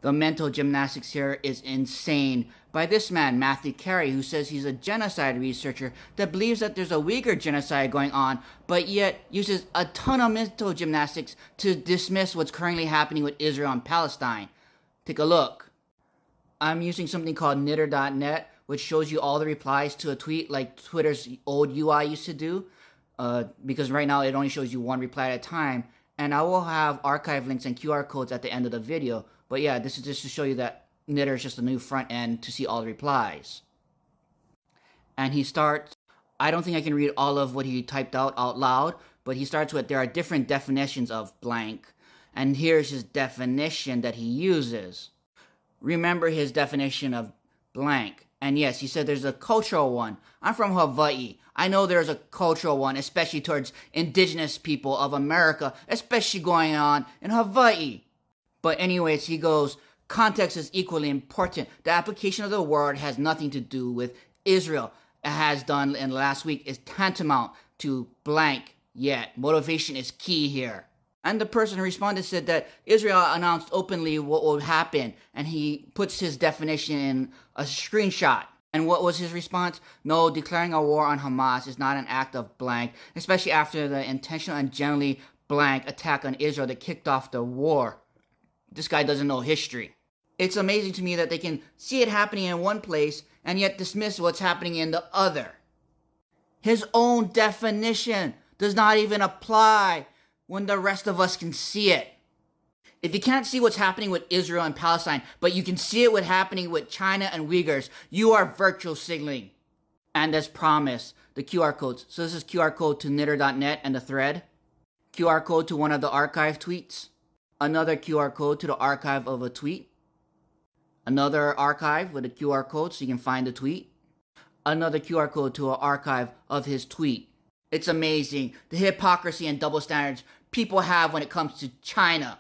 The mental gymnastics here is insane by this man, Matthew Carey, who says he's a genocide researcher that believes that there's a Uyghur genocide going on, but yet uses a ton of mental gymnastics to dismiss what's currently happening with Israel and Palestine. Take a look. I'm using something called knitter.net, which shows you all the replies to a tweet like Twitter's old UI used to do, because right now it only shows you one reply at a time. And I will have archive links and QR codes at the end of the video. But yeah, this is just to show you that Knitter is just a new front end to see all the replies. And he starts, I don't think I can read all of what he typed out loud, but he starts with, there are different definitions of blank. And here's his definition that he uses. Remember his definition of blank. And yes, he said there's a cultural one. I'm from Hawaii. I know there's a cultural one, especially towards indigenous people of America, especially going on in Hawaii. But anyways, he goes, context is equally important. The application of the word has nothing to do with Israel. It has done in the last week is tantamount to blank, yet motivation is key here. And the person who responded said that Israel announced openly what would happen, and he puts his definition in a screenshot. And what was his response? No, declaring a war on Hamas is not an act of blank, especially after the intentional and generally blank attack on Israel that kicked off the war. This guy doesn't know history. It's amazing to me that they can see it happening in one place and yet dismiss what's happening in the other. His own definition does not even apply when the rest of us can see it. If you can't see what's happening with Israel and Palestine, but you can see it what's happening with China and Uyghurs, you are virtual signaling. And as promised, the QR codes. So this is QR code to knitter.net and the thread. QR code to one of the archive tweets. Another QR code to the archive of a tweet. Another archive with a QR code so you can find the tweet. Another QR code to an archive of his tweet. It's amazing the hypocrisy and double standards people have when it comes to China.